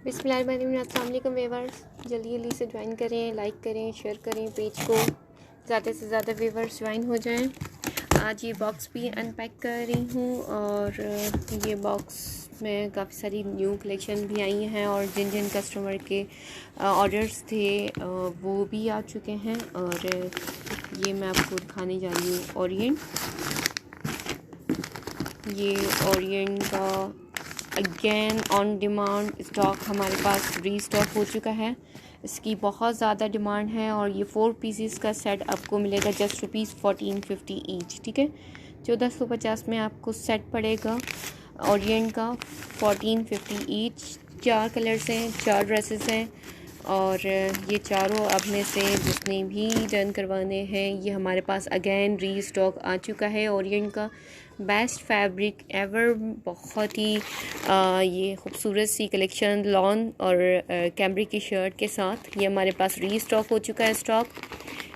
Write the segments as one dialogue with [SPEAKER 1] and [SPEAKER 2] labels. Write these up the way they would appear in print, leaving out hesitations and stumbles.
[SPEAKER 1] बिस्मिल्लाहिर्रहमानिर्रहीम। अस्सलाम वालेकुम व्यूअर्स, जल्दी से ज्वाइन करें, लाइक करें, शेयर करें पेज को, ज़्यादा से ज़्यादा व्यूअर्स ज्वाइन हो जाएं। आज ये बॉक्स भी अनपैक कर रही हूँ और ये बॉक्स में काफ़ी सारी न्यू कलेक्शन भी आई हैं और जिन जिन कस्टमर के ऑर्डर्स थे वो भी आ चुके हैं। और ये मैं आपको दिखाने जा रही हूँ ओरिएंट। ये ओरिएंट का अगेन ऑन डिमांड स्टॉक हमारे पास रीस्टॉक हो चुका है। इसकी बहुत ज़्यादा डिमांड है और ये 4 पीसेस का सेट आपको मिलेगा जस्ट ₹1450 ईच। ठीक है, 1450 में आपको सेट पड़ेगा ओरिएंट का 1450 ईच। 4 कलर्स हैं, 4 ड्रेसेस हैं और ये चारों अब में से जिसने भी डन करवाने हैं ये हमारे पास अगेन रीस्टॉक आ चुका है। ओरिएंट का बेस्ट फैब्रिक एवर, बहुत ही ये खूबसूरत सी कलेक्शन लॉन और कैमरिक की शर्ट के साथ ये हमारे पास रीस्टॉक हो चुका है स्टॉक।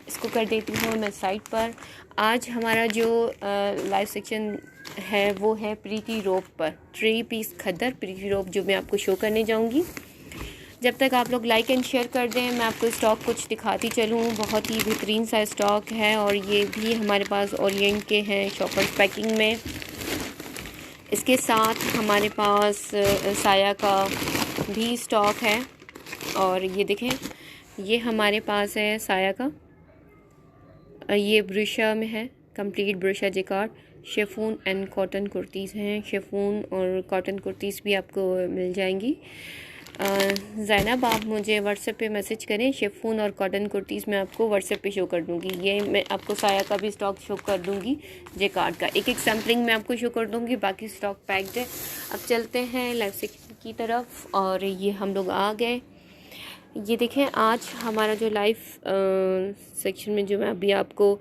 [SPEAKER 1] इसको कर देती हूँ मैं साइड पर। आज हमारा जो लाइव सेक्शन है वो है प्रीति रोब पर 3 पीस खद्दर प्रीति रोब जो मैं आपको शो करने जाऊँगी। जब तक आप लोग लाइक एंड शेयर कर दें मैं आपको स्टॉक कुछ दिखाती चलूँ। बहुत ही बेहतरीन सा स्टॉक है और ये भी हमारे पास ओरिएंट के हैं शॉपर्स पैकिंग में। इसके साथ हमारे पास साया का भी स्टॉक है और ये देखें ये हमारे पास है साया का, ये ब्रुशा में है, कंप्लीट ब्रुशा jacquard. Chiffon and cotton kurtis हैं, शेफून और कॉटन कुर्तीज़ भी आपको मिल जाएंगी। ज़ैनब आप मुझे व्हाट्सएप पे मैसेज करें, शेफून और कॉटन कुर्तीज़ मैं आपको व्हाट्सएप पे शो कर दूँगी। ये मैं आपको साया का भी स्टॉक शो कर दूँगी, जेकार्ड का एक सैम्पलिंग मैं आपको शो कर दूँगी, बाकी स्टॉक पैक्ड है। अब चलते हैं लाइव सेक्शन की तरफ और ये हम लोग आ गए। ये देखें आज हमारा जो लाइव सेक्शन में जो मैं अभी आपको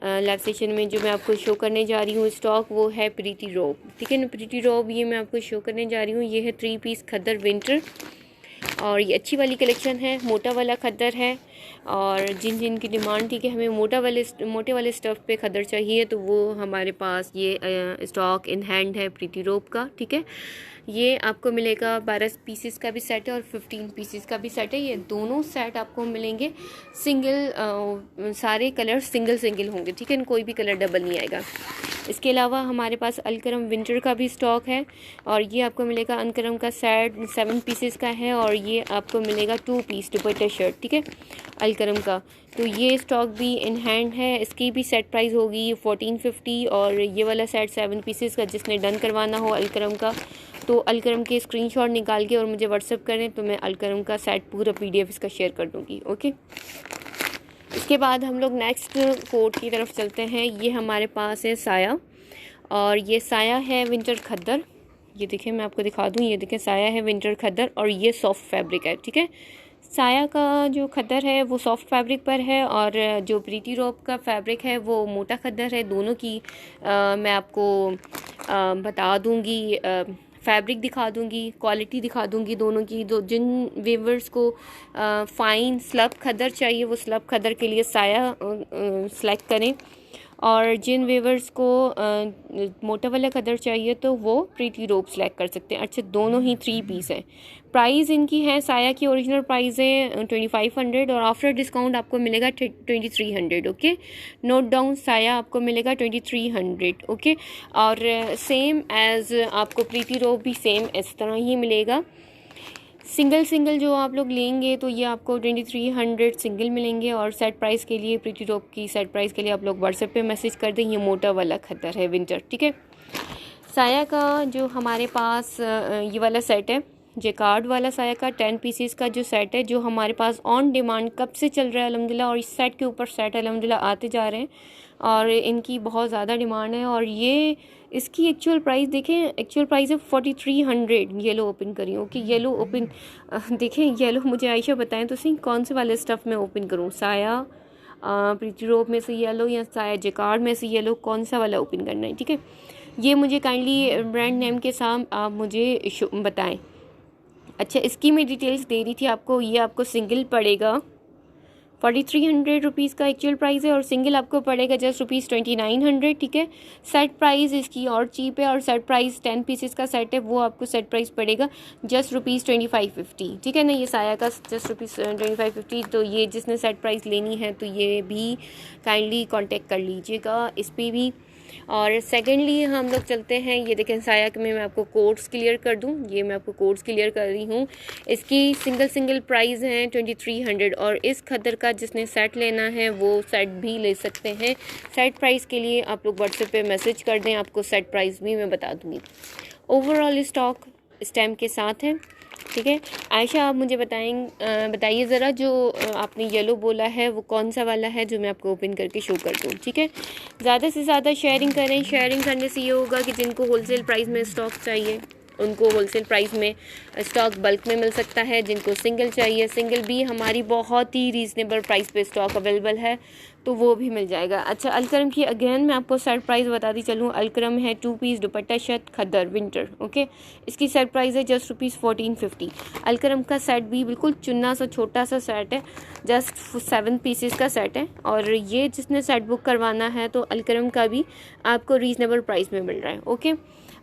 [SPEAKER 1] लाइव सेक्शन में जो मैं आपको शो करने जा रही हूँ स्टॉक वो है प्रीति रोब। ठीक है ना, प्रीति रोब ये मैं आपको शो करने जा रही हूँ। ये है 3 पीस खद्दर विंटर और ये अच्छी वाली कलेक्शन है, मोटा वाला खद्दर है और जिन जिन की डिमांड थी कि हमें मोटे वाले स्टफ़ पे खद्दर चाहिए तो वो हमारे पास ये स्टॉक इन हैंड है प्रीति रोब का। ठीक है, ये आपको मिलेगा 12 पीसेस का भी सेट है और 15 पीसेस का भी सेट है। ये दोनों सेट आपको मिलेंगे सिंगल, सारे कलर सिंगल होंगे। ठीक है, कोई भी कलर डबल नहीं आएगा। इसके अलावा हमारे पास अलकरम विंटर का भी स्टॉक है और ये आपको मिलेगा अलकरम का सेट 7 पीसेस का है और ये आपको मिलेगा 2 पीस दुपट्टा शर्ट। ठीक है, अलकरम का तो ये स्टॉक भी इन हैंड है। इसकी भी सेट प्राइस होगी 1450 और ये वाला सेट 7 पीसेस का जिसने डन करवाना हो अलकरम का तो अलकरम के स्क्रीनशॉट निकाल के और मुझे व्हाट्सएप करें तो मैं अलकरम का सेट पूरा PDF इसका शेयर कर दूँगी। ओके, इसके बाद हम लोग नेक्स्ट कोट की तरफ चलते हैं। ये हमारे पास है साया और ये साया है विंटर खद्दर। ये देखें मैं आपको दिखा दूँ, ये देखें साया है विंटर खद्दर और ये सॉफ्ट फैब्रिक है। ठीक है, साया का जो खद्दर है वो सॉफ्ट फैब्रिक पर है और जो प्रीति रोब का फैब्रिक है वो मोटा खद्दर है। दोनों की मैं आपको बता दूँगी, फैब्रिक दिखा दूँगी, क्वालिटी दिखा दूँगी दोनों की। जिन वीवर्स को फ़ाइन स्लब खद्दर चाहिए वो स्लब खद्दर के लिए साया सेलेक्ट करें और जिन वीवर्स को मोटा वाला खद्दर चाहिए तो वो प्रीति रोब सेलेक्ट कर सकते हैं। अच्छा, दोनों ही 3 पीस हैं। प्राइस इनकी है, साया की ओरिजिनल प्राइस है 2500 और आफ्टर डिस्काउंट आपको मिलेगा 2300। ओके, नोट डाउन, साया आपको मिलेगा 2300। ओके, और सेम एज आपको प्रीति रोब भी सेम इस तरह ही मिलेगा। सिंगल जो आप लोग लेंगे तो ये आपको 2300 सिंगल मिलेंगे और सेट प्राइस के लिए प्रीति रोब की सेट प्राइस के लिए आप लोग व्हाट्सएप पे मैसेज कर दें। ये मोटा वाला खद्दर है विंटर। ठीक है, साया का जो हमारे पास ये वाला सेट है जेकार्ड वाला साया का 10 पीसेस का जो सेट है जो हमारे पास ऑन डिमांड कब से चल रहा है अल्हम्दुलिल्लाह और इस सेट के ऊपर सेट अल्हम्दुलिल्लाह आते जा रहे हैं और इनकी बहुत ज़्यादा डिमांड है। और ये इसकी एक्चुअल प्राइस देखें, एक्चुअल प्राइस है 4300। येलो ओपन करी, ओके येलो ओपन देखें, येलो मुझे आयशा बताएं तो सही कौन से वाले स्टफ़ में ओपन करूँ, साया प्रीति रोब में से येलो या साया जेकार्ड में से येलो, कौन सा वाला ओपन करना है। ठीक है, ये मुझे काइंडली ब्रांड नेम के साथ आप मुझे बताएं। अच्छा, इसकी मैं डिटेल्स दे रही थी आपको। ये आपको सिंगल पड़ेगा ₹4300 का एक्चुअल प्राइस है और सिंगल आपको पड़ेगा जस्ट ₹2900। ठीक है, सेट प्राइस इसकी और चीप है और सेट प्राइस 10 पीसेस का सेट है, वो आपको सेट प्राइस पड़ेगा जस्ट ₹2550। ठीक है ना, ये साया का जस्ट ₹2550। तो ये जिसने सेट प्राइस लेनी है तो ये भी काइंडली कांटेक्ट कर लीजिएगा इस पर भी। और सेकेंडली हम लोग चलते हैं, ये देखें साया में मैं आपको कोड्स क्लियर कर दूं, ये मैं आपको कोड्स क्लियर कर रही हूँ। इसकी सिंगल प्राइस है 2300 और इस खद्दर का जिसने सेट लेना है वो सेट भी ले सकते हैं। सेट प्राइस के लिए आप लोग व्हाट्सएप पे मैसेज कर दें, आपको सेट प्राइस भी मैं बता दूँगी। ओवरऑल स्टॉक स्टैम्प के साथ है। ठीक है, आयशा आप मुझे बताइए ज़रा, जो आपने येलो बोला है वो कौन सा वाला है जो मैं आपको ओपन करके शो कर दूँ। ठीक है, ज़्यादा से ज़्यादा शेयरिंग करें। शेयरिंग करने से ये होगा कि जिनको होलसेल प्राइस में स्टॉक चाहिए उनको होलसेल प्राइस में स्टॉक बल्क में मिल सकता है, जिनको सिंगल चाहिए सिंगल भी हमारी बहुत ही रीज़नेबल प्राइस पे स्टॉक अवेलेबल है तो वो भी मिल जाएगा। अच्छा, अलकरम की अगेन मैं आपको सेट प्राइस बताती चलूँ। अलकरम है 2 पीस दुपट्टा शर्ट खद्दर विंटर। ओके, इसकी सेट प्राइस है जस्ट ₹1450। अलकरम का सेट भी बिल्कुल चुन्ना सा छोटा सा सेट है, जस्ट 7 पीसेस का सेट है और ये जिसने सेट बुक करवाना है तो अलकरम का भी आपको रीज़नेबल प्राइस में मिल रहा है। ओके,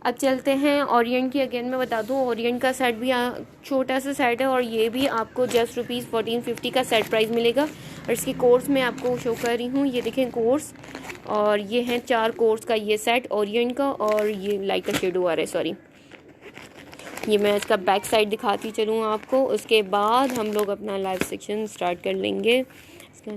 [SPEAKER 1] अब चलते हैं ओरिएंट की। अगेन मैं बता दूं, ओरिएंट का सेट भी छोटा सा सेट है और ये भी आपको जस्ट ₹1450 का सेट प्राइस मिलेगा। और इसकी कोर्स मैं आपको शो कर रही हूँ, ये देखें कोर्स, और ये हैं 4 कोर्स का ये सेट ओरिएंट का। और ये लाइट का शेडो आ रहा है, सॉरी, ये मैं इसका बैक साइड दिखाती चलूँ आपको, उसके बाद हम लोग अपना लाइव सेक्शन स्टार्ट कर लेंगे। इसका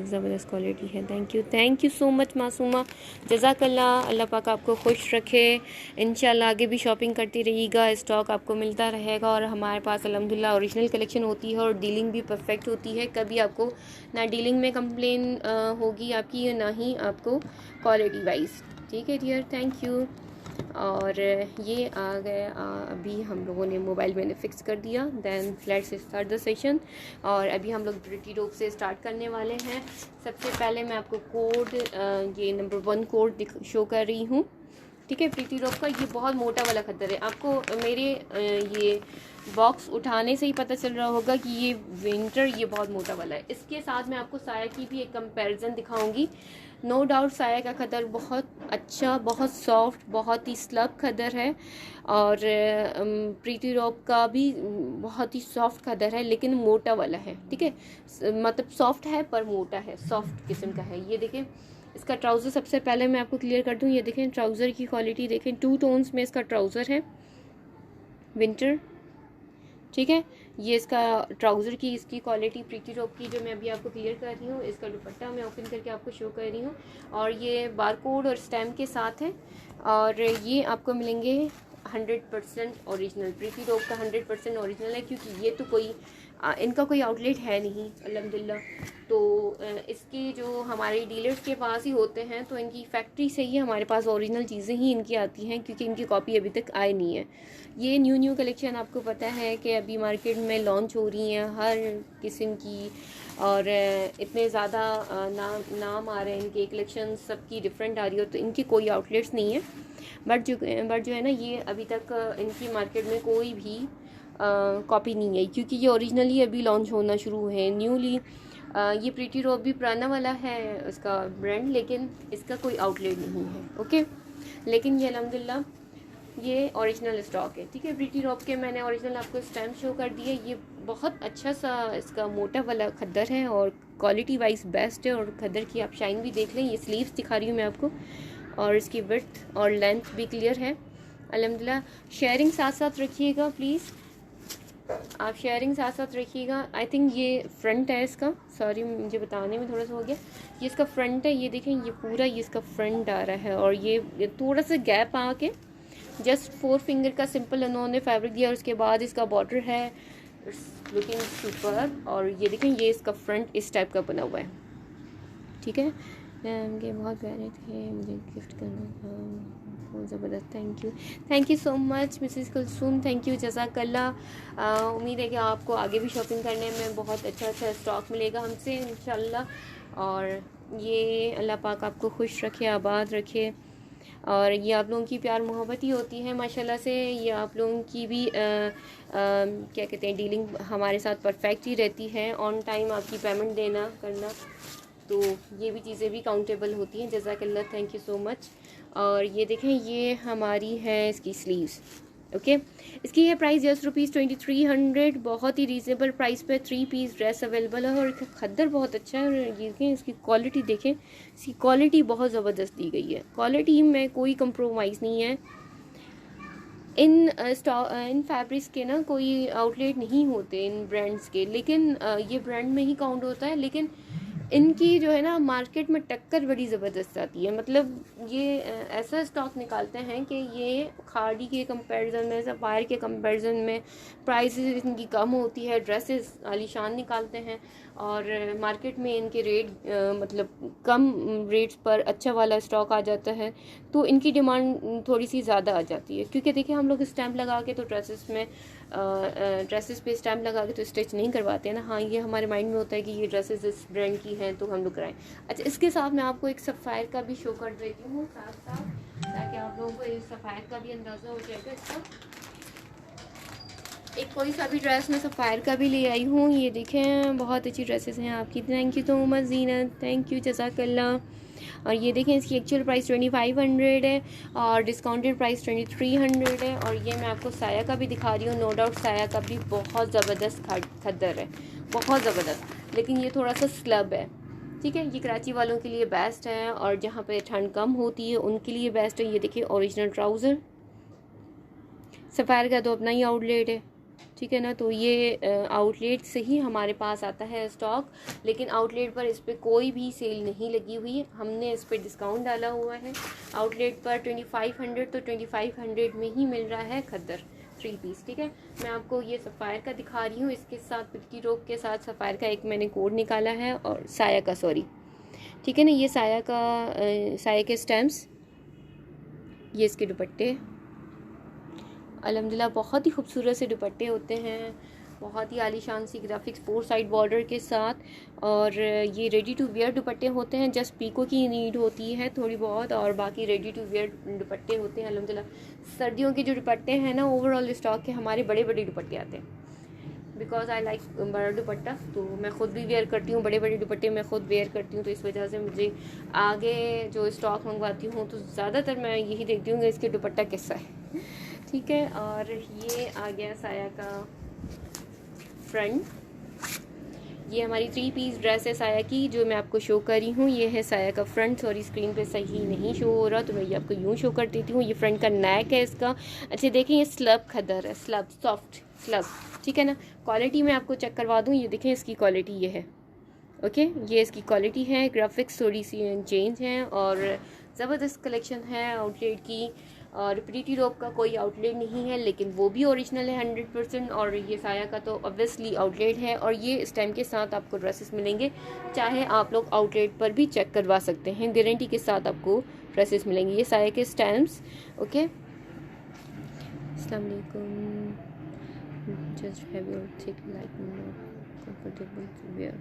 [SPEAKER 1] ज़बरदस्त क्वालिटी है। Thank you so much Masuma, जज़ाकल्लाह। अल्लाह पाक आपको खुश रखे। इंशाल्लाह आगे भी शॉपिंग करती रहिएगा, स्टॉक आपको मिलता रहेगा और हमारे पास अल्हम्दुलिल्लाह ओरिजिनल कलेक्शन होती है और डीलिंग भी परफेक्ट होती है। कभी आपको ना डीलिंग में कंप्लेन होगी आपकी, ना ही आपको क्वालिटी वाइज। ठीक है डियर, थैंक यू। और ये आ गए, अभी हम लोगों ने मोबाइल मैंने फ़िक्स कर दिया। Then let's start the session. और अभी हम लोग प्रीटी रोप से स्टार्ट करने वाले हैं। सबसे पहले मैं आपको कोड, ये नंबर 1 कोड शो कर रही हूँ। ठीक है, प्रीटी रोप का ये बहुत मोटा वाला खद्दर है। आपको मेरे ये बॉक्स उठाने से ही पता चल रहा होगा कि ये विंटर ये बहुत मोटा वाला है। इसके साथ मैं आपको साया की भी एक कंपैरिजन दिखाऊंगी। नो डाउट साया का खद्दर बहुत अच्छा, बहुत सॉफ्ट, बहुत ही स्लब खद्दर है और प्रीटी रोप का भी बहुत ही सॉफ्ट खद्दर है लेकिन मोटा वाला है। ठीक है, मतलब सॉफ्ट है पर मोटा है, सॉफ्ट किस्म का है। ये देखें, इसका ट्राउज़र सबसे पहले मैं आपको क्लियर कर दूं। ये देखें ट्राउज़र की क्वालिटी देखें, 2 टोन्स में इसका ट्राउज़र है विंटर। ठीक है, ये इसका ट्राउज़र की इसकी क्वालिटी प्रीटी रोप की जो मैं अभी आपको क्लियर कर रही हूँ। इसका दुपट्टा मैं ओपन करके आपको शो कर रही हूँ और ये बारकोड और स्टैम्प के साथ है और ये आपको मिलेंगे 100% ओरिजिनल। प्रीटी रोप का 100% ओरिजिनल है क्योंकि ये तो कोई इनका कोई आउटलेट है नहीं अल्हम्दुलिल्लाह। तो इसके जो हमारे डीलर्स के पास ही होते हैं तो इनकी फैक्ट्री से ही हमारे पास ओरिजिनल चीज़ें ही इनकी आती हैं क्योंकि इनकी कॉपी अभी तक आई नहीं है। ये न्यू कलेक्शन आपको पता है कि अभी मार्केट में लॉन्च हो रही हैं हर किस्म की और इतने ज़्यादा नाम आ रहे हैं इनके, कलेक्शन सबकी डिफरेंट आ रही हो तो इनकी कोई आउटलेट्स नहीं है। बट जो है ना, ये अभी तक इनकी मार्केट में कोई भी कॉपी नहीं है क्योंकि ये ओरिजिनली अभी लॉन्च होना शुरू हुए हैं न्यूली। ये प्रीटी रोप भी पुराना वाला है इसका ब्रांड, लेकिन इसका कोई आउटलेट नहीं है। ओके, लेकिन ये अल्हम्दुलिल्लाह ये ओरिजिनल स्टॉक है। ठीक है, प्रीटी रोप के मैंने ओरिजिनल आपको स्टैम्प शो कर दिए। ये बहुत अच्छा सा इसका मोटा वाला खद्दर है और क्वालिटी वाइज बेस्ट है और खद्दर की आप शाइन भी देख लें। ये स्लीव्स दिखा रही हूँ मैं आपको और इसकी विड्थ और लेंथ भी क्लियर है अल्हम्दुलिल्लाह। शेयरिंग साथ साथ रखिएगा प्लीज़, आप शेयरिंग साथ साथ रखिएगा। आई थिंक ये फ्रंट है इसका, सॉरी मुझे बताने में थोड़ा सा हो गया। ये इसका फ्रंट है, ये देखें ये पूरा ये इसका फ्रंट आ रहा है और ये थोड़ा सा गैप आके जस्ट 4 फिंगर का सिंपल उन्होंने फैब्रिक दिया और उसके बाद इसका बॉर्डर है लुकिंग सुपर। और ये देखें ये इसका फ्रंट इस टाइप का बना हुआ है। ठीक है, ये बहुत प्यारे थे, मुझे गिफ्ट करना था, बहुत ज़बरदस्त। Thank you so much Mrs Kulsoom, thank you, जज़ाकल्लाह। उम्मीद है कि आपको आगे भी शॉपिंग करने में बहुत अच्छा स्टॉक मिलेगा हमसे इंशाल्लाह। और ये अल्लाह पाक आपको खुश रखे, आबाद रखे और ये आप लोगों की प्यार मोहब्बत ही होती है माशाल्लाह से। ये आप लोगों की भी क्या कहते हैं डीलिंग हमारे साथ परफेक्ट ही रहती है, ऑन टाइम आपकी पेमेंट देना करना, तो ये भी चीज़ें भी काउंटेबल होती हैं। जज़ाकल्लाह, थैंक यू सो मच। और ये देखें ये हमारी है इसकी स्लीव्स। ओके इसकी है प्राइस जस्ट ₹2300, बहुत ही रीज़नेबल प्राइस पे 3 पीस ड्रेस अवेलेबल है। और खद्दर बहुत अच्छा है, और ये देखें इसकी क्वालिटी देखें, इसकी क्वालिटी बहुत ज़बरदस्त दी गई है, क्वालिटी में कोई कंप्रोमाइज़ नहीं है। इन फैब्रिक्स के ना कोई आउटलेट नहीं होते इन ब्रांड्स के, लेकिन ये ब्रांड में ही काउंट होता है, लेकिन इनकी जो है ना मार्केट में टक्कर बड़ी ज़बरदस्त आती है। मतलब ये ऐसा स्टॉक निकालते हैं कि ये खाड़ी के कंपैरिजन में, सफ़ायर के कंपैरिजन में प्राइसेस इनकी कम होती है, ड्रेसेस आलीशान निकालते हैं, और मार्केट में इनके रेट मतलब कम रेट्स पर अच्छा वाला स्टॉक आ जाता है, तो इनकी डिमांड थोड़ी सी ज़्यादा आ जाती है। क्योंकि देखिए हम लोग स्टैम्प लगा के तो ड्रेसेस पे स्टैम्प लगा के तो स्टिच नहीं करवाते हैं ना। हाँ, ये हमारे माइंड में होता है कि ये ड्रेसेस इस ब्रांड की हैं तो हम लोग कराएं। अच्छा, इसके साथ मैं आपको एक सफ़ायर का भी शो कर देती हूँ साथ साथ, ताकि आप लोगों को इस सफ़ायर का भी अंदाज़ा हो जाएगा। इसका एक कोई सा भी ड्रेस मैं सफ़ायर का भी ले आई हूँ। ये देखें बहुत अच्छी ड्रेसेस हैं आपकी। Thank you so much Zeenat, thank you, जज़ाकल्लाह। और ये देखें इसकी एक्चुअल प्राइस 2500 है और डिस्काउंटेड प्राइस 2300 है। और ये मैं आपको साया का भी दिखा रही हूँ। नो डाउट साया का भी बहुत ज़बरदस्त खद्दर है, बहुत ज़बरदस्त, लेकिन ये थोड़ा सा स्लब है। ठीक है, ये कराची वालों के लिए बेस्ट है, और जहाँ पे ठंड कम होती है उनके लिए बेस्ट है। ये देखिए ओरिजिनल ट्राउज़र, सफ़ायर का तो अपना ही आउटलेट है, ठीक है ना, तो ये आउटलेट से ही हमारे पास आता है स्टॉक, लेकिन आउटलेट पर इस पर कोई भी सेल नहीं लगी हुई है। हमने इस पर डिस्काउंट डाला हुआ है। आउटलेट पर 2500, तो 2500 में ही मिल रहा है खद्दर 3 पीस। ठीक है, मैं आपको ये सफ़ायर का दिखा रही हूँ, इसके साथ पिटकी रोक के साथ सफ़ायर का एक मैंने कोड निकाला है, और साया का, सॉरी, ठीक है ना, ये साया का साया के स्टैम्प्स, ये इसके दुपट्टे अल्हम्दुलिल्लाह बहुत ही खूबसूरत से दुपट्टे होते हैं, बहुत ही आलीशान सी ग्राफिक्स 4 साइड बॉर्डर के साथ। और ये रेडी टू वेयर दुपट्टे होते हैं, जस्ट पीको की नीड होती है थोड़ी बहुत, और बाकी रेडी टू वेयर दुपट्टे होते हैं अल्हम्दुलिल्लाह। सर्दियों के जो दुपट्टे हैं ना, ओवरऑल स्टॉक के हमारे बड़े बड़े दुपट्टे आते हैं, बिकॉज आई लाइक बड़ा दुपट्टा, तो मैं ख़ुद भी वेयर करती हूँ, बड़े बड़े दुपट्टे मैं ख़ुद वेयर करती हूँ, तो इस वजह से मुझे आगे जो स्टॉक मंगवाती हूँ तो ज़्यादातर मैं यही देखती हूँ कि इसके दुपट्टा कैसा है। ठीक है, और ये आ गया साया का फ्रंट। ये हमारी 3 पीस ड्रेस है साया की, जो मैं आपको शो कर रही हूँ। ये है साया का फ्रंट, सॉरी स्क्रीन पे सही नहीं शो हो रहा, तो मैं ये आपको यूँ शो कर देती हूँ। ये फ्रंट का नेक है इसका। अच्छा देखें, ये स्लब खद्दर है, स्लब सॉफ्ट स्लब, ठीक है ना। क्वालिटी मैं आपको चेक करवा दूँ, ये देखें इसकी क्वालिटी ये है। ओके, ये इसकी क्वालिटी है। ग्राफिक्स थोड़ी सी चेंज हैं, और ज़बरदस्त कलेक्शन है आउटलेट की। और प्रीटी रोप का कोई आउटलेट नहीं है, लेकिन वो भी ओरिजिनल है 100%। और ये साया का तो ऑब्वियसली आउटलेट है, और ये इस टाइम के साथ आपको ड्रेसेस मिलेंगे, चाहे आप लोग आउटलेट पर भी चेक करवा सकते हैं, गारंटी के साथ आपको ड्रेसेस मिलेंगे। ये साया के स्टैम्प्स। ओके, अस्सलाम वालेकुम, just have your thick like comfortable to wear.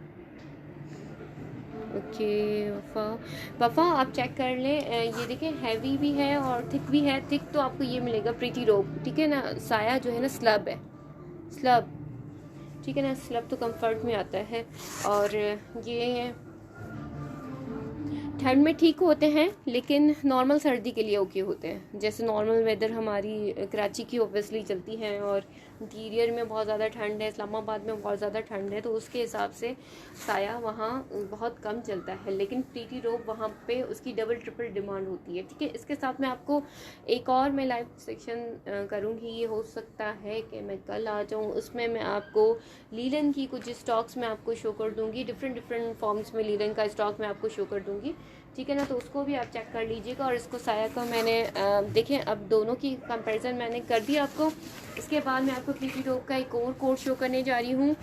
[SPEAKER 1] Okay Wafa आप चेक कर लें। ये देखें हैवी भी है और थिक भी है। थिक तो आपको ये मिलेगा प्रीटी रोप, ठीक है ना। साया जो है ना स्लब है, स्लब, ठीक है ना, स्लब तो कंफर्ट में आता है। और ये ठंड में ठीक होते हैं, लेकिन नॉर्मल सर्दी के लिए ओके होते हैं। जैसे नॉर्मल वेदर हमारी कराची की ऑब्वियसली चलती है, और इंटीरियर में बहुत ज़्यादा ठंड है, इस्लामाबाद में बहुत ज़्यादा ठंड है, तो उसके हिसाब से साया वहाँ बहुत कम चलता है, लेकिन प्रीटी रोप वहाँ पे उसकी डबल ट्रिपल डिमांड होती है। ठीक है, इसके साथ मैं आपको एक और मैं लाइव सेक्शन करूँगी, ये हो सकता है कि मैं कल आ जाऊँ, उसमें मैं आपको लीलन की कुछ स्टॉक्स मैं आपको शो कर दूँगी, डिफरेंट फॉर्म्स में लीलन का स्टॉक मैं आपको शो कर दूँगी, ठीक है ना। तो उसको भी आप चेक कर लीजिएगा। और इसको साया का मैंने देखें, अब दोनों की कंपैरिजन मैंने कर दी आपको। इसके बाद मैं आपको प्रीटी रोप का एक और कोड शो करने जा रही हूँ।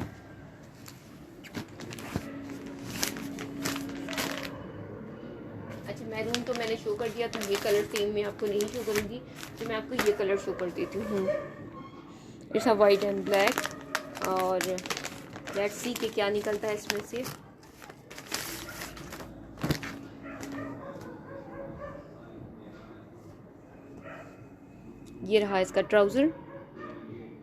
[SPEAKER 1] अच्छा, मैरून तो मैंने शो कर दिया, तो ये कलर सेम मैं आपको नहीं शो करूँगी, तो मैं आपको ये कलर शो कर देती हूँ। It's a white and black, और लेट्स सी कि क्या निकलता है इसमें से। ये रहा इसका ट्राउज़र।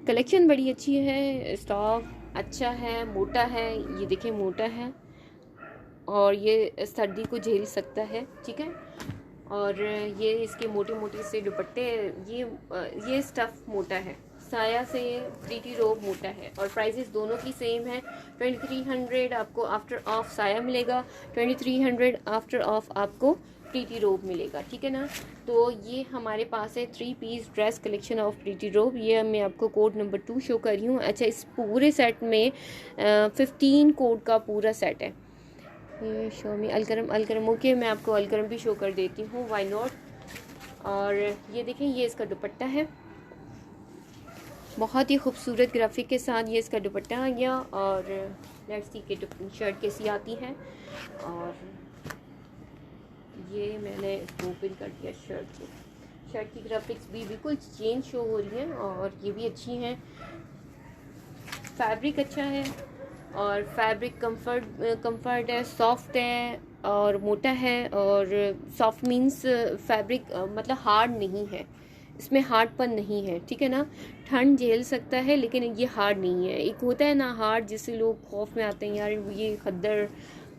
[SPEAKER 1] कलेक्शन बड़ी अच्छी है, स्टॉक अच्छा है, मोटा है, ये देखें मोटा है और ये सर्दी को झेल सकता है, ठीक है। और ये इसके मोटे मोटे से दुपट्टे, ये स्टफ़ मोटा है, साया से प्रीटी रोब मोटा है और प्राइसेस दोनों की सेम है। 2300 आपको आफ्टर ऑफ साया मिलेगा, 2300 आफ्टर ऑफ आपको प्रीटी रोब मिलेगा, ठीक है ना। तो ये हमारे पास है 3 piece dress collection of pretty robe. ये मैं आपको कोड नंबर 2 शो कर रही हूँ। अच्छा, इस पूरे सेट में 15 कोड का पूरा सेट है। ये शो मी अलकरम ओके, मैं आपको अलकरम भी शो कर देती हूँ, वाई नॉट। और ये देखें, ये इसका दुपट्टा है, बहुत ही खूबसूरत ग्राफिक के साथ ये इसका दुपट्टा आ गया। और लेट्स सी के शर्ट कैसी आती है। और ये मैंने ओपन कर दिया शर्ट को। शर्ट की ग्राफिक्स भी बिल्कुल चेंज शो हो रही हैं और ये भी अच्छी हैं। फैब्रिक अच्छा है और फैब्रिक कंफर्ट है, सॉफ्ट है और मोटा है। और सॉफ्ट मीन्स फैब्रिक मतलब हार्ड नहीं है, इसमें हार्डपन नहीं है, ठीक है ना। ठंड झेल सकता है लेकिन ये हार्ड नहीं है। एक होता है ना हार्ड, जिससे लोग खौफ में आते हैं, यार ये खद्दर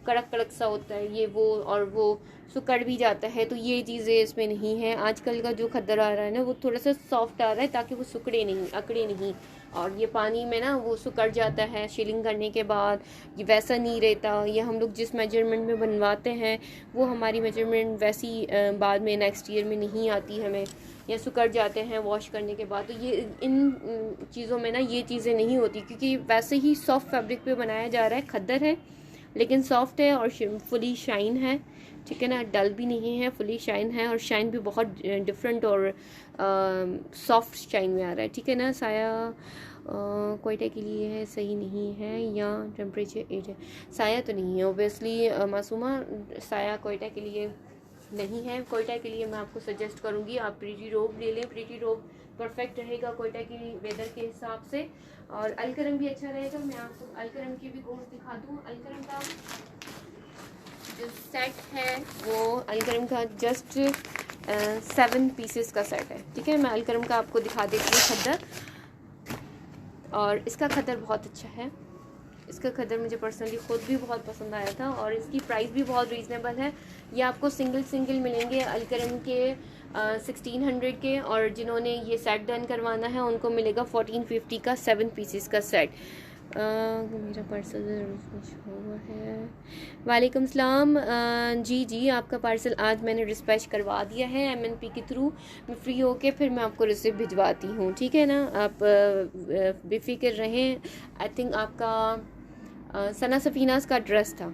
[SPEAKER 1] कड़क कड़क सा होता है ये वो, और वो सुकड़ भी जाता है। तो ये चीज़ें इसमें नहीं है। आजकल का जो खद्दर आ रहा है ना, वो थोड़ा सा सॉफ्ट आ रहा है ताकि वो सुकड़े नहीं, अकड़े नहीं। और ये पानी में ना वो सुकड़ जाता है शिलिंग करने के बाद, ये वैसा नहीं रहता। ये हम लोग जिस मेजरमेंट में बनवाते हैं वो हमारी मेजरमेंट वैसी बाद में नेक्स्ट ईयर में नहीं आती हमें, या सुकड़ जाते हैं वॉश करने के बाद। तो ये इन चीज़ों में ना ये चीज़ें नहीं होती, क्योंकि वैसे ही सॉफ्ट फैब्रिक पे बनाया जा रहा है। खद्दर है लेकिन सॉफ्ट है और फुली शाइन है, ठीक है ना। डल भी नहीं है, फुली शाइन है और शाइन भी बहुत डिफरेंट और सॉफ्ट शाइन में आ रहा है, ठीक है ना। साया कोयटा के लिए है, सही नहीं है, या टेम्परेचर 8 है। साया तो नहीं है ओबियसली मासूमा, साया कोयटा के लिए नहीं है। कोयटा के लिए मैं आपको सजेस्ट करूँगी आप प्रीटी रोब ले लें। प्रीटी रोब परफेक्ट रहेगा कोयटा की वेदर के हिसाब से। और अलकरम भी अच्छा रहेगा। मैं आपको अलकरम की भी कोर्स दिखा दूँ। अलकरम का जो सेट है वो अलकरम का जस्ट 7 पीसेस का सेट है, ठीक है। मैं अलकरम का आपको दिखा देती हूँ खद्दर, और इसका खद्दर बहुत अच्छा है। इसका खद्दर मुझे पर्सनली ख़ुद भी बहुत पसंद आया था और इसकी प्राइस भी बहुत रीज़नेबल है। ये आपको सिंगल मिलेंगे अलकरम के 1600 के, और जिन्होंने ये सेट डन करवाना है उनको मिलेगा 1450 का 7 पीसेस का सेट। मेरा पार्सल हुआ है। वालेकुम सलाम। जी आपका पार्सल आज मैंने डिस्पैच करवा दिया है MNP के थ्रू। मैं फ्री होके फिर मैं आपको रिसीव भिजवाती हूँ, ठीक है ना। आप बेफिक्र रहें। आई थिंक आपका सना सफीनाज का ड्रेस था,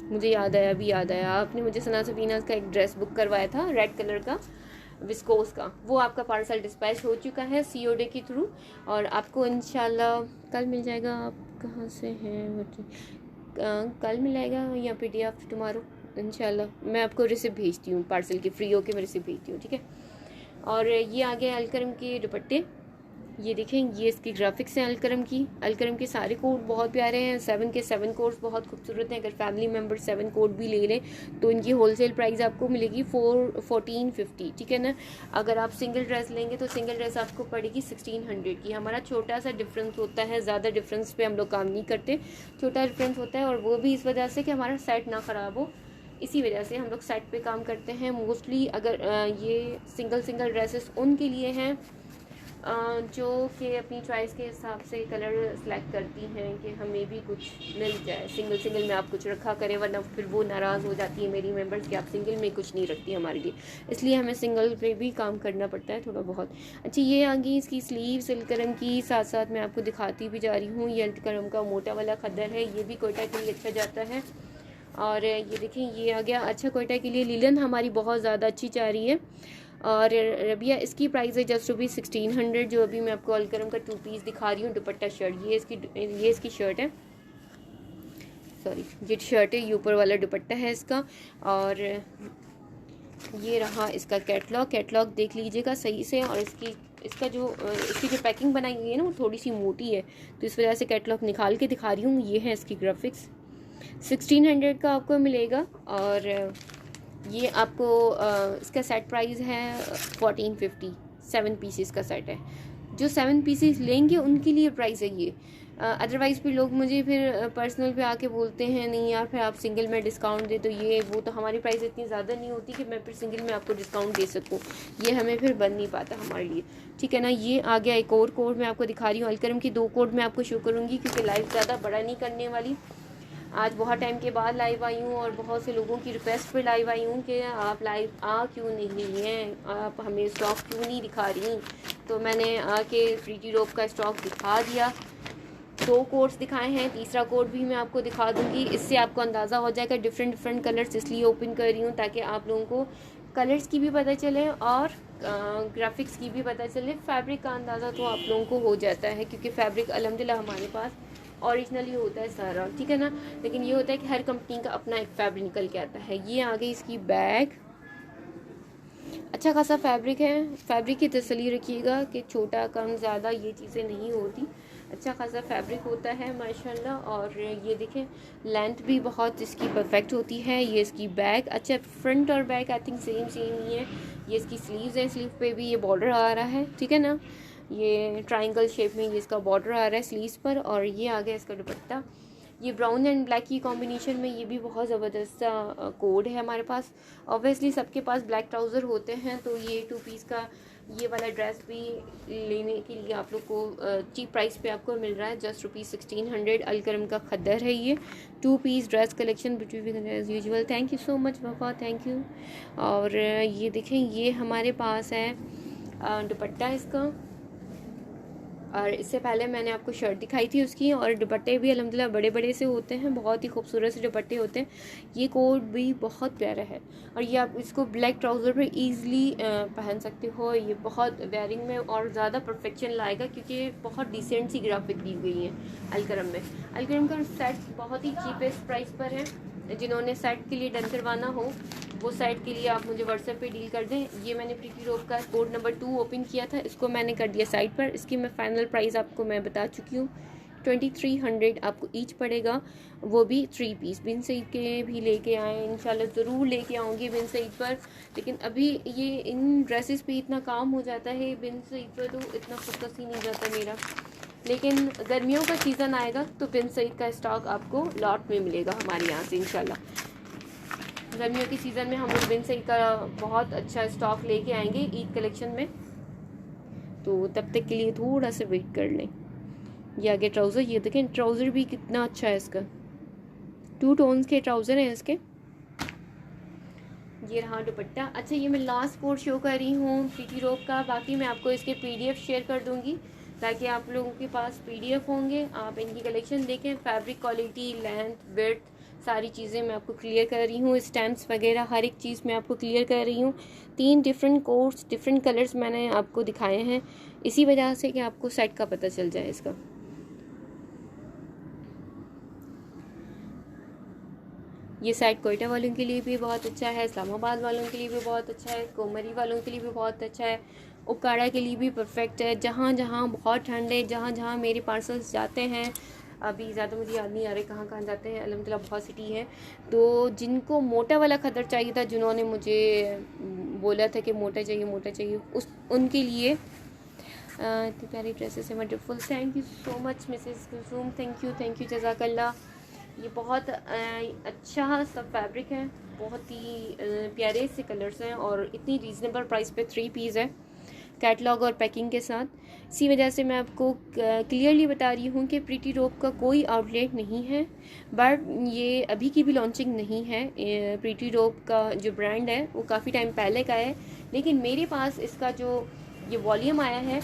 [SPEAKER 1] मुझे याद आया, अभी याद आया। आपने मुझे सना सफीनाज का एक ड्रेस बुक करवाया था रेड कलर का, विस्कोस का। वो आपका पार्सल डिस्पैच हो चुका है COD के थ्रू, और आपको इंशाल्लाह कल मिल जाएगा। आप कहाँ से हैं? कल मिल जाएगा या PDF टुमारो इंशाल्लाह। मैं आपको रिसिप्ट भेजती हूँ पार्सल की, फ्री होके मैं रिसिप्ट भेजती हूँ, ठीक है। और ये आ गया अलकरम के दुपट्टे। ये देखें, ये इसकी ग्राफिक्स हैं अलकरम की। अलकरम के सारे कोड बहुत प्यारे हैं। 7 के 7 कोड्स बहुत खूबसूरत हैं। अगर फैमिली मेम्बर 7 कोड भी ले लें तो इनकी होलसेल प्राइस आपको मिलेगी 1450, ठीक है ना। अगर आप सिंगल ड्रेस लेंगे तो सिंगल ड्रेस आपको पड़ेगी 1600 की। हमारा छोटा सा डिफरेंस होता है, ज़्यादा डिफरेंस पे हम लोग काम नहीं करते, छोटा डिफरेंस होता है। और वो भी इस वजह से कि हमारा सेट ना ख़राब हो, इसी वजह से हम लोग सेट पे काम करते हैं मोस्टली। अगर ये सिंगल ड्रेसेस उनके लिए हैं जो कि अपनी चॉइस के हिसाब से कलर सेलेक्ट करती हैं कि हमें भी कुछ मिल जाए। सिंगल में आप कुछ रखा करें, वरना फिर वो नाराज़ हो जाती है मेरी मेंबर्स कि आप सिंगल में कुछ नहीं रखती हमारे लिए। इसलिए हमें सिंगल पे भी काम करना पड़ता है थोड़ा बहुत। अच्छा, ये आ गई इसकी स्लीव्स अलकरम की, साथ साथ मैं आपको दिखाती भी जा रही हूँ। ये अलकरम का मोटा वाला खद्दर है, ये भी कोयटा के लिए अच्छा जाता है। और ये देखें, ये आ गया अच्छा कोयटा के लिए लिलन हमारी बहुत ज़्यादा अच्छी जा रही है। और रबिया, इसकी प्राइस है जस्ट रुपीज़ 1600। जो अभी मैं आपको अलकरम का 2 पीस दिखा रही हूँ दुपट्टा शर्ट, ये इसकी शर्ट है, सॉरी ये शर्ट है, ये ऊपर वाला दुपट्टा है इसका। और ये रहा इसका कैटलॉग देख लीजिएगा सही से। और इसकी जो पैकिंग बनाई हुई है ना वो थोड़ी सी मोटी है, तो इस वजह से कैटलॉग निकाल के दिखा रही हूँ। ये है इसकी ग्राफिक्स, 1600 का आपको मिलेगा। और ये आपको इसका सेट प्राइस है 1450, 7 पीसेस का सेट है। जो 7 पीसेस लेंगे उनके लिए प्राइस है ये। अदरवाइज़ फिर लोग मुझे फिर पर्सनल पे आके बोलते हैं नहीं यार फिर आप सिंगल में डिस्काउंट दे, तो ये वो तो हमारी प्राइस इतनी ज़्यादा नहीं होती कि मैं फिर सिंगल में आपको डिस्काउंट दे सकूँ, ये हमें फिर बन नहीं पाता हमारे लिए, ठीक है ना। ये आ गया एक और कोड मैं आपको दिखा रही हूँ, अलकरम की 2 कोड मैं आपको शो करूँगी क्योंकि लाइव ज़्यादा बड़ा नहीं करने वाली। आज बहुत टाइम के बाद लाइव आई हूँ और बहुत से लोगों की रिक्वेस्ट पे लाइव आई हूँ कि आप लाइव आ क्यों नहीं हैं, आप हमें स्टॉक क्यों नहीं दिखा रही। तो मैंने आके प्रीटी रोप का स्टॉक दिखा दिया। 2 कोड्स दिखाए हैं, तीसरा कोड भी मैं आपको दिखा दूँगी। इससे आपको अंदाज़ा हो जाएगा। डिफरेंट कलर्स इसलिए ओपन कर रही हूँ ताकि आप लोगों को कलर्स की भी पता चले और ग्राफिक्स की भी पता चले। फैब्रिक का अंदाज़ा तो आप लोगों को हो जाता है क्योंकि फैब्रिक अल्हम्दुलिल्लाह हमारे पास ओरिजिनली होता है सारा, ठीक है ना। लेकिन ये होता है कि हर कंपनी का अपना एक फैब्रिक निकल के आता है। ये आ गई इसकी बैग, अच्छा खासा फैब्रिक है। फैब्रिक की तसल्ली रखिएगा कि छोटा कम ज़्यादा ये चीज़ें नहीं होती, अच्छा खासा फैब्रिक होता है माशाल्लाह। और ये देखें लेंथ भी बहुत इसकी परफेक्ट होती है। ये इसकी बैग, अच्छा फ्रंट और बैक आई थिंक सेम ही है। ये इसकी स्लीव्स है, स्लीव पे भी ये बॉर्डर आ रहा है, ठीक है ना। ये ट्रायंगल शेप में ये इसका बॉर्डर आ रहा है स्लीव्स पर। और ये आ गया इसका दुपट्टा, ये ब्राउन एंड ब्लैक की कॉम्बिनेशन में, ये भी बहुत ज़बरदस्त कोड है हमारे पास। ऑब्वियसली सबके पास ब्लैक ट्राउज़र होते हैं, तो ये 2 पीस का ये वाला ड्रेस भी लेने के लिए आप लोग को चीप प्राइस पे आपको मिल रहा है, जस्ट ₹1600। अलकरम का खद्दर है ये 2 piece dress collection between as usual. Thank you so much Wafa, thank you. और ये देखें ये हमारे पास है दुपट्टा इसका, और इससे पहले मैंने आपको शर्ट दिखाई थी उसकी। और दुपट्टे भी अल्हम्दुलिल्लाह बड़े बड़े से होते हैं, बहुत ही खूबसूरत से दुपट्टे होते हैं। ये कोट भी बहुत प्यारा है और ये आप इसको ब्लैक ट्राउज़र पर ईज़िली पहन सकते हो। ये बहुत वेयरिंग में और ज़्यादा परफेक्शन लाएगा क्योंकि बहुत डिसेंट सी ग्राफिक दी गई है अलकरम में। अलकरम का सेट बहुत ही चीपेस्ट प्राइस पर है। जिन्होंने सेट के लिए डन करवाना हो वो साइट के लिए आप मुझे व्हाट्सएप पे डील कर दें। ये मैंने प्रीटी रोप का कोड नंबर 2 ओपन किया था, इसको मैंने कर दिया साइट पर। इसकी मैं फ़ाइनल प्राइस आपको मैं बता चुकी हूँ, 2300 आपको ईच पड़ेगा, वो भी 3 पीस। बिन सईद के भी लेके आए, इंशाल्लाह ज़रूर लेके आऊँगी बिन सईद पर। लेकिन अभी ये इन ड्रेसेस पे इतना काम हो जाता है, बिन सईद पर तो इतना फोकस ही नहीं जाता मेरा। लेकिन गर्मियों का सीज़न आएगा तो बिन सईद का स्टॉक आपको लॉट में मिलेगा हमारे यहाँ से इंशाल्लाह। गर्मियों के सीज़न में हम लोग बिन सईद का बहुत अच्छा स्टॉक लेके आएंगे ईद कलेक्शन में, तो तब तक के लिए थोड़ा सा वेट कर लें। ये आगे ट्राउज़र, ये देखें ट्राउज़र भी कितना अच्छा है इसका, 2 टोन्स के ट्राउज़र हैं इसके। ये रहा दुपट्टा। अच्छा ये मैं लास्ट कोड शो कर रही हूँ प्रीटी रोप का, बाकी मैं आपको इसके PDF शेयर कर दूँगी ताकि आप लोगों के पास PDF होंगे, आप इनकी कलेक्शन देखें। फैब्रिक क्वालिटी, लेंथ, विड्थ, सारी चीज़ें मैं आपको क्लियर कर रही हूँ। स्टैम्प्स वगैरह हर एक चीज़ मैं आपको क्लियर कर रही हूँ। 3 डिफरेंट कोड्स, डिफरेंट कलर्स मैंने आपको दिखाए हैं इसी वजह से कि आपको सेट का पता चल जाए इसका। ये सेट कोयटा वालों के लिए भी बहुत अच्छा है, इस्लामाबाद वालों के लिए भी बहुत अच्छा है, कोमरी वालों के लिए भी बहुत अच्छा है, उकाड़ा के लिए भी परफेक्ट है। जहाँ जहाँ बहुत ठंड है, जहाँ जहाँ मेरे पार्सल्स जाते हैं, अभी ज़्यादा मुझे याद नहीं आ रहे कहाँ कहाँ जाते हैं, अल्हम्दुलिल्लाह बहुत सिटी है। तो जिनको मोटा वाला खद्दर चाहिए था, जिन्होंने मुझे बोला था कि मोटा चाहिए, उनके लिए इतनी प्यारी ड्रेसेस है, wonderful. Thank you so much Mrs Kulsoom, thank you जज़ाकल्लाह। ये बहुत अच्छा सब फैब्रिक है, बहुत ही प्यारे से कलर्स हैं और इतनी रीज़नेबल प्राइस पे 3 पीस है कैटलॉग और पैकिंग के साथ। इसी वजह से मैं आपको क्लियरली बता रही हूँ कि प्रीटी रोप का कोई आउटलेट नहीं है, बट ये अभी की भी लॉन्चिंग नहीं है। प्रीटी रोप का जो ब्रांड है वो काफ़ी टाइम पहले का है, लेकिन मेरे पास इसका जो ये वॉल्यूम आया है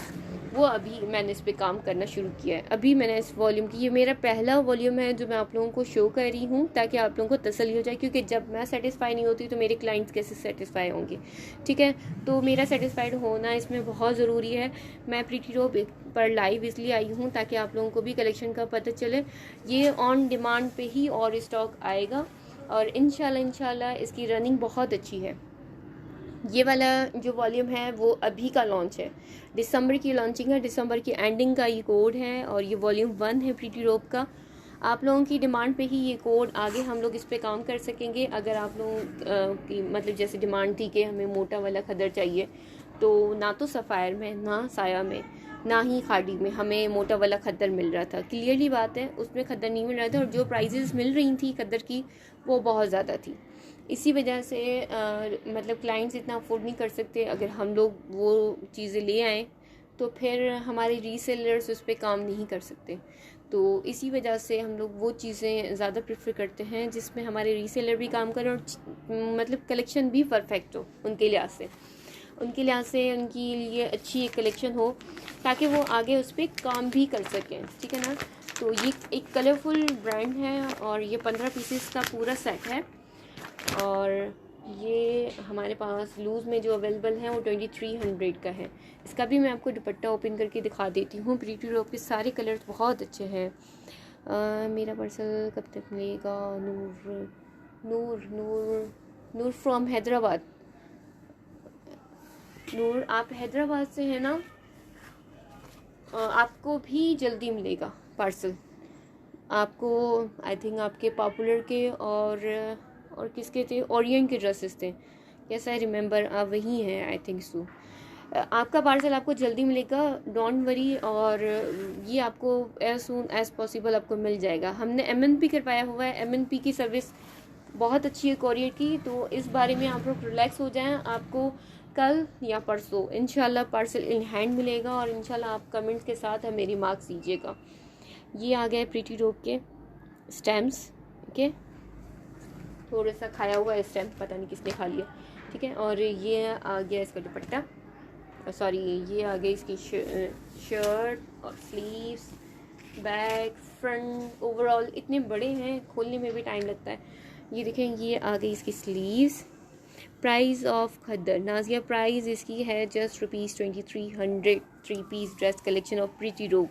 [SPEAKER 1] वो अभी मैंने इस पे काम करना शुरू किया है। अभी मैंने इस वॉल्यूम की, ये मेरा पहला वॉल्यूम है जो मैं आप लोगों को शो कर रही हूँ ताकि आप लोगों को तसल्ली हो जाए, क्योंकि जब मैं सेटिस्फाई नहीं होती तो मेरे क्लाइंट्स कैसे सेटिस्फाई होंगे, ठीक है। तो मेरा सेटिस्फाइड होना इसमें बहुत ज़रूरी है। मैं प्रीटी रोप पर लाइव इसलिए आई हूँ ताकि आप लोगों को भी कलेक्शन का पता चले। ये ऑन डिमांड पे ही और स्टॉक आएगा और इंशाल्लाह इसकी रनिंग बहुत अच्छी है। ये वाला जो वॉल्यूम है वो अभी का लॉन्च है, दिसंबर की लॉन्चिंग है, दिसंबर की एंडिंग का ये कोड है और ये वॉल्यूम 1 है प्रीटी रोप का। आप लोगों की डिमांड पे ही ये कोड आगे हम लोग इस पे काम कर सकेंगे। अगर आप लोगों की मतलब जैसे डिमांड थी कि हमें मोटा वाला खद्दर चाहिए, तो ना तो सफ़ायर में, ना साया में, ना ही खाड़ी में हमें मोटा वाला खद्दर मिल रहा था। क्लियरली बात है, उसमें खद्दर नहीं मिल रहा था और जो प्राइजेस मिल रही थी खद्दर की वो बहुत ज़्यादा थी। इसी वजह से मतलब क्लाइंट्स इतना अफोर्ड नहीं कर सकते। अगर हम लोग वो चीज़ें ले आएँ तो फिर हमारे रीसेलर्स उस पर काम नहीं कर सकते। तो इसी वजह से हम लोग वो चीज़ें ज़्यादा प्रेफर करते हैं जिसमें हमारे रीसेलर भी काम करें और मतलब कलेक्शन भी परफेक्ट हो उनके लिहाज से, उनके लिहाज से उनके लिए अच्छी एक कलेक्शन हो ताकि वो आगे उस पर काम भी कर सकें। ठीक है ना। तो ये एक कलरफुल ब्रांड है और ये 15 पीसेस का पूरा सेट है और ये हमारे पास लूज़ में जो अवेलेबल है वो 2300 का है। इसका भी मैं आपको दुपट्टा ओपन करके दिखा देती हूँ। प्रीटी रोब के सारे कलर्स बहुत अच्छे हैं। मेरा पार्सल कब तक मिलेगा? नूर नूर नूर नूर फ्रॉम हैदराबाद। नूर आप हैदराबाद से हैं ना? आपको भी जल्दी मिलेगा पार्सल आपको। आई थिंक आपके पॉपुलर के और किसके थे, ओरिएंट के ड्रेसेस थे, यस आई रिमेंबर, आप वही हैं आई थिंक सो। आपका पार्सल आपको जल्दी मिलेगा, डोंट वरी। और ये आपको एज सून एज पॉसिबल आपको मिल जाएगा। हमने MNP करवाया हुआ है, MNP की सर्विस बहुत अच्छी है कोरियर की, तो इस बारे में आप लोग रिलैक्स हो जाएं। आपको कल या परसों इंशाल्लाह पार्सल इन हैंड मिलेगा और इंशाल्लाह आप कमेंट्स के साथ हमें रिमार्क्स दीजिएगा। ये आ गए प्रीटी रोब के स्टैम्प्स। ओके, थोड़ा सा खाया हुआ है स्टैम्प, पता नहीं किसने खा लिया। ठीक है, और ये आ गया इसका दुपट्टा, सॉरी ये आ गई इसकी शर्ट और स्लीव्स, बैक, फ्रंट, ओवरऑल इतने बड़े हैं खोलने में भी टाइम लगता है। ये देखें, ये आ गई इसकी sleeves. Price of khaddar Nazia, price इसकी है just ₹2300। 3 piece dress collection of pretty robe.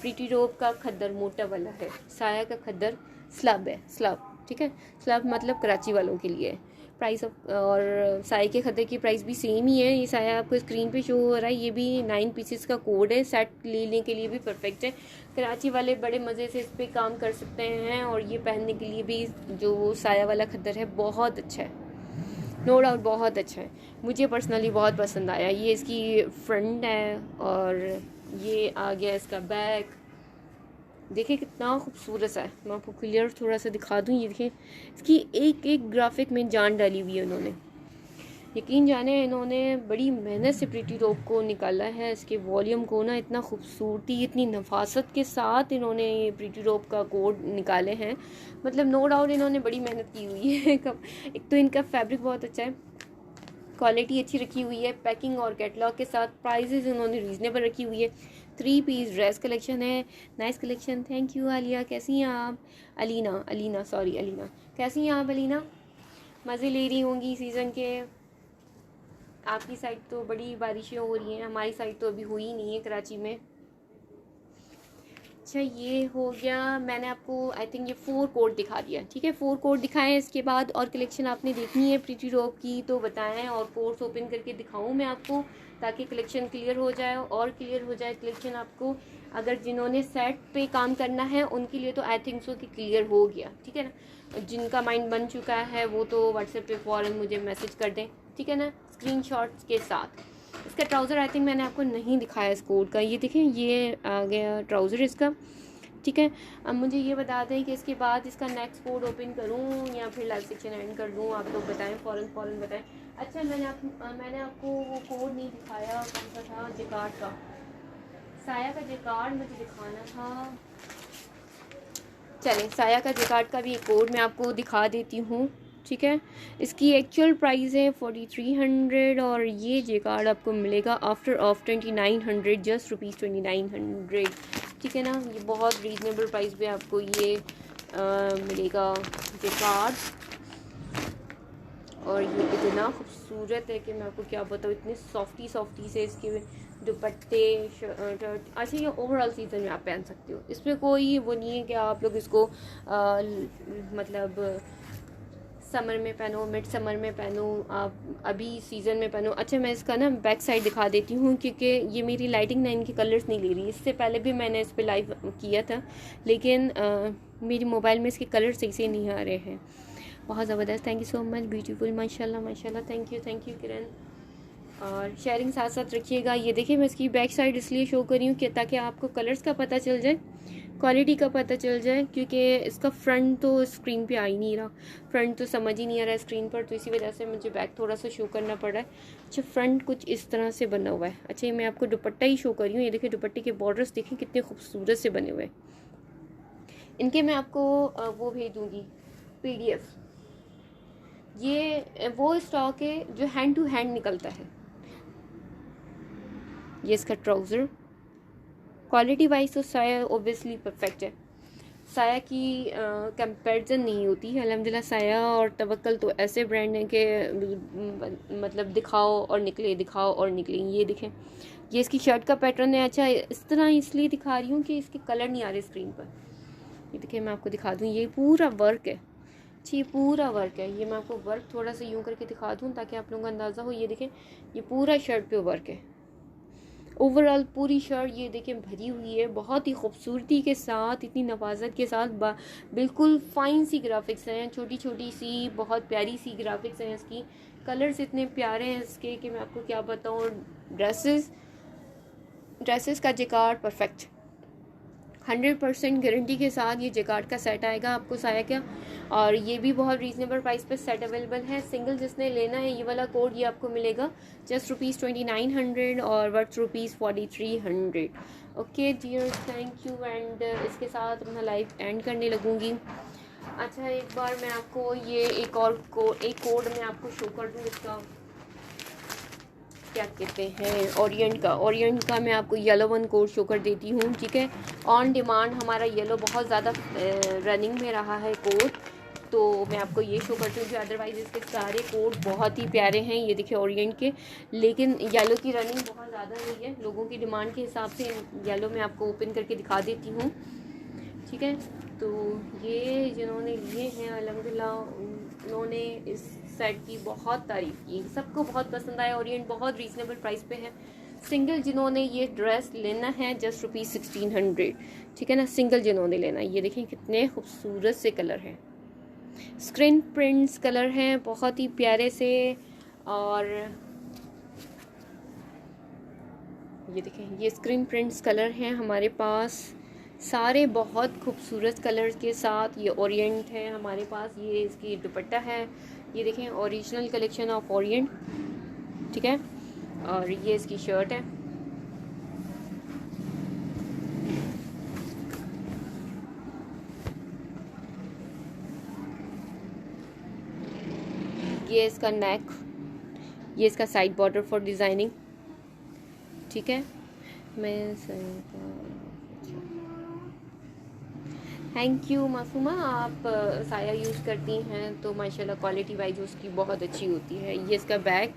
[SPEAKER 1] Pretty robe का खद्दर मोटा वाला है, साया का खद्दर स्लब है, स्लब। ठीक है, स्लब मतलब कराची वालों के लिए। प्राइस ऑफ और साया के खद्दर की प्राइस भी सेम ही है। ये साया आपको स्क्रीन पे शो हो रहा है, ये भी 9 पीसेस का कोड है, सेट लेने के लिए भी परफेक्ट है। कराची वाले बड़े मज़े से इस पर काम कर सकते हैं और ये पहनने के लिए भी जो साया वाला खद्दर है बहुत अच्छा है, नो डाउट बहुत अच्छा है। मुझे पर्सनली बहुत पसंद आया। ये इसकी फ्रंट है और ये आ गया इसका बैक। देखिए कितना खूबसूरत है, मैं आपको क्लियर थोड़ा सा दिखा दूँ। ये देखिए, इसकी एक एक ग्राफिक में जान डाली हुई है उन्होंने। यकीन जाने इन्होंने बड़ी मेहनत से प्रीटी रोब को निकाला है। इसके वॉल्यूम को ना इतना खूबसूरती, इतनी नफासत के साथ इन्होंने ये प्रीटी रोब का कोड निकाले हैं। मतलब नो डाउट इन्होंने बड़ी मेहनत की हुई है। एक तो इनका फैब्रिक बहुत अच्छा है, क्वालिटी अच्छी रखी हुई है, पैकिंग और कैटलॉग के साथ। प्राइजेस उन्होंने रीजनेबल रखी हुई है। 3 पीस ड्रेस कलेक्शन है, nice collection. Thank you Alia, कैसी हैं आप? अलीना सॉरी अलीना, कैसी हैं आप अलीना? मज़े ले रही होंगी सीज़न के। आपकी साइड तो बड़ी बारिशें हो रही हैं, हमारी साइड तो अभी हुई नहीं है कराची में। अच्छा, ये हो गया। मैंने आपको आई थिंक ये 4 कोड दिखा दिया। ठीक है, 4 कोड दिखाएं। इसके बाद और कलेक्शन आपने देखनी है प्रीटी रोब की तो बताएं और कोड्स ओपन करके दिखाऊं मैं आपको, ताकि कलेक्शन क्लियर हो जाए और क्लियर हो जाए कलेक्शन आपको। अगर जिन्होंने सेट पे काम करना है उनके लिए तो आई थिंक सो कि क्लियर हो गया। ठीक है ना, जिनका माइंड बन चुका है वो तो व्हाट्सएप पे फ़ौरन मुझे मैसेज कर दें। ठीक है ना, स्क्रीनशॉट्स के साथ। इसका ट्राउज़र आई थिंक मैंने आपको नहीं दिखाया इस कोड का। ये देखें, ये आ गया ट्राउज़र इसका। ठीक है, अब मुझे ये बता दें कि इसके बाद इसका नेक्स्ट कोड ओपन करूं या फिर लाइव सेक्शन एंड कर दूं। आप लोग बताएं, फ़ौरन बताएं। अच्छा, मैंने आपको वो कोड नहीं दिखाया, कौन सा था? जैकार्ड का, साया का जैकार्ड मुझे दिखाना था। चलें, साया का जैकार्ड का भी एक कोड मैं आपको दिखा देती हूँ। ठीक है, इसकी एक्चुअल प्राइस है 4300 और ये जैकार्ड आपको मिलेगा आफ्टर ऑफ 2900, जस्ट ₹2900। ठीक है ना, ये बहुत रीज़नेबल प्राइस पे आपको ये मिलेगा जैकार्ड। और ये इतना खूबसूरत है कि मैं आपको क्या बताऊँ, इतने सॉफ्टी से इसके दुपट्टे, शर्ट। अच्छा, ये ओवरऑल सीज़न में आप पहन सकते हो, इसमें कोई वो नहीं है कि आप लोग इसको मतलब समर में पहनो, मिड समर में पहनो, आप अभी सीज़न में पहनो। अच्छा, मैं इसका ना बैक साइड दिखा देती हूँ क्योंकि ये मेरी लाइटिंग ना इनके कलर्स नहीं ले रही। इससे पहले भी मैंने इस पर लाइव किया था लेकिन मेरी मोबाइल में इसके कलर सही से नहीं आ रहे हैं। बहुत ज़बरदस्त, thank you so much, beautiful, माशाल्लाह माशाल्लाह। थैंक यू किरण। और शेयरिंग साथ साथ रखिएगा। ये देखिए मैं इसकी बैक साइड इसलिए शो कर रही हूँ कि ताकि आपको कलर्स का पता चल जाए, क्वालिटी का पता चल जाए, क्योंकि इसका फ्रंट तो स्क्रीन पे आ ही नहीं रहा, फ्रंट तो समझ ही नहीं आ रहा है स्क्रीन पर, तो इसी वजह से मुझे बैक थोड़ा सा शो करना पड़ रहा है। अच्छा, फ्रंट कुछ इस तरह से बना हुआ है। अच्छा, ये मैं आपको दुपट्टा ही शो कर रही हूँ। ये देखिए दुपट्टे के बॉर्डर्स देखें कितने खूबसूरत से बने हुए हैं। इनके मैं आपको वो भेज दूँगी PDF। ये वो स्टॉक है जो हैंड टू हैंड निकलता है। ये इसका ट्राउज़र क्वालिटी वाइज तो साया ओबियसली परफेक्ट है, साया की कंपैरिजन नहीं होती है। अल्हम्दुलिल्लाह साया और तवक्कल तो ऐसे ब्रांड हैं कि मतलब दिखाओ और निकले, दिखाओ और निकले। ये देखें, ये इसकी शर्ट का पैटर्न है। अच्छा, इस तरह इसलिए दिखा रही हूँ कि इसके कलर नहीं आ रहे स्क्रीन पर। ये देखिए मैं आपको दिखा दूँ, ये पूरा वर्क है। अच्छा, ये पूरा वर्क है। ये मैं आपको वर्क थोड़ा सा यूँ करके दिखा दूँ ताकि आप लोगों को अंदाज़ा हो। ये देखें, ये पूरा शर्ट पे वर्क है। ओवरऑल पूरी शर्ट ये देखें भरी हुई है, बहुत ही खूबसूरती के साथ, इतनी नवाजत के साथ। बिल्कुल फाइन सी ग्राफिक्स हैं, छोटी छोटी सी बहुत प्यारी सी ग्राफिक्स हैं इसकी। कलर्स इतने प्यारे हैं इसके कि मैं आपको क्या बताऊँ। ड्रेसेस का जिकार्ड परफेक्ट, 100% गारंटी के साथ ये जिकार्ड का सेट आएगा आपको साया का। और ये भी बहुत रीज़नेबल प्राइस पे सेट अवेलेबल है। सिंगल जिसने लेना है ये वाला कोड ये आपको मिलेगा जस्ट ₹2900 और worth ₹4300। Okay dear, thank you. And इसके साथ अपना लाइव एंड करने लगूँगी। अच्छा, एक बार मैं आपको ये एक कोड मैं आपको शो कर दूँ। इसका क्या कहते हैं, ओरिएंट का मैं आपको येलो वन कोड शो कर देती हूँ। ठीक है, ऑन डिमांड हमारा येलो बहुत ज़्यादा रनिंग में रहा है कोड, तो मैं आपको ये शो करती हूँ कि अदरवाइज़ इसके सारे कोड बहुत ही प्यारे हैं। ये देखिए ओरिएंट के, लेकिन येलो की रनिंग बहुत ज़्यादा रही है। लोगों की डिमांड के हिसाब से येलो मैं आपको ओपन करके दिखा देती हूँ। ठीक है, तो ये जिन्होंने लिए हैं अल्हम्दुलिल्लाह उन्होंने इस सेट की बहुत तारीफ़ की, सबको बहुत पसंद आया। ओरिएंट बहुत रीज़नेबल प्राइस पे है। सिंगल जिन्होंने ये ड्रेस लेना है जस्ट ₹1600। ठीक है ना, सिंगल जिन्होंने लेना है। ये देखें कितने खूबसूरत से कलर हैं, स्क्रीन प्रिंट्स कलर हैं बहुत ही प्यारे से। और ये देखें, ये स्क्रीन प्रिंट्स कलर हैं हमारे पास सारे बहुत खूबसूरत कलर्स के साथ। ये ओरिएंट है हमारे पास, ये इसकी दुपट्टा है। ये देखें ओरिजिनल कलेक्शन ऑफ ओरिएंट। ठीक है, और ये इसकी शर्ट है। ये इसका नेक, ये इसका साइड बॉर्डर फॉर डिज़ाइनिंग। ठीक है, मैं थैंक यू मासूमा, आप साया यूज़ करती हैं तो माशाल्लाह क्वालिटी वाइज उसकी बहुत अच्छी होती है। ये इसका बैग,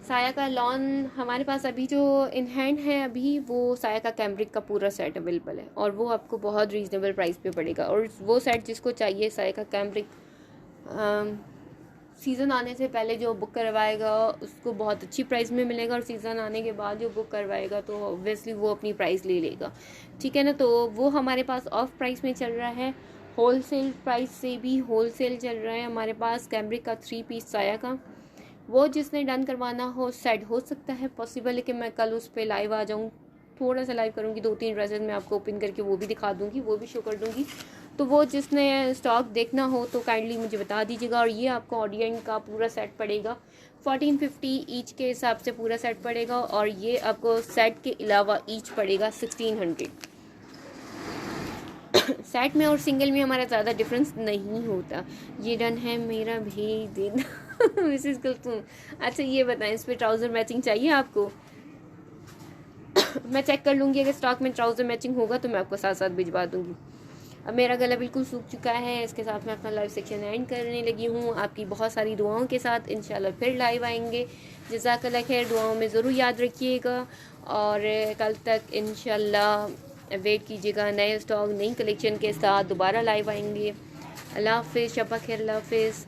[SPEAKER 1] साया का लॉन हमारे पास अभी जो इन हैंड है अभी वो साया का कैम्ब्रिक का पूरा सेट अवेलेबल है और वो आपको बहुत रीज़नेबल प्राइस पे पड़ेगा। और वो सेट जिसको चाहिए साया का कैम्ब्रिक, सीज़न आने से पहले जो बुक करवाएगा उसको बहुत अच्छी प्राइस में मिलेगा, और सीज़न आने के बाद जो बुक करवाएगा तो ऑब्वियसली वो अपनी प्राइस ले लेगा। ठीक है ना, तो वो हमारे पास ऑफ प्राइस में चल रहा है, होलसेल प्राइस से भी होलसेल चल रहा है हमारे पास कैम्ब्रिक का 3 पीस साया का। वो जिसने डन करवाना हो सेट हो सकता है पॉसिबल है कि मैं कल उस पर लाइव आ जाऊँ, थोड़ा सा लाइव करूँगी, 2-3 ड्रेसेस मैं आपको ओपन करके वो भी दिखा दूँगी, वो भी शो कर दूँगी। तो वो जिसने स्टॉक देखना हो तो काइंडली मुझे बता दीजिएगा। और ये आपको ऑडियंस का पूरा सेट पड़ेगा 1450 ईच के हिसाब से पूरा सेट पड़ेगा, और ये आपको सेट के अलावा ईच पड़ेगा 1600। सेट में और सिंगल में हमारा ज़्यादा डिफरेंस नहीं होता। ये डन है, मेरा भेज देना मिसेस कुलथुम। अच्छा ये बताएं, इस पर ट्राउज़र मैचिंग चाहिए आपको? मैं चेक कर लूँगी, अगर स्टॉक में ट्राउज़र मैचिंग होगा तो मैं आपको साथ साथ भिजवा दूँगी। अब मेरा गला बिल्कुल सूख चुका है, इसके साथ मैं अपना लाइव सेक्शन एंड करने लगी हूँ। आपकी बहुत सारी दुआओं के साथ इंशाल्लाह फिर लाइव आएंगे। जज़ाकल्लाह खैर, दुआओं में ज़रूर याद रखिएगा, और कल तक इंशाल्लाह वेट कीजिएगा, नए स्टॉक नई कलेक्शन के साथ दोबारा लाइव आएंगे। अल्लाह हाफ़िज़, शब्बा खैर, अल्लाह हाफ़िज़।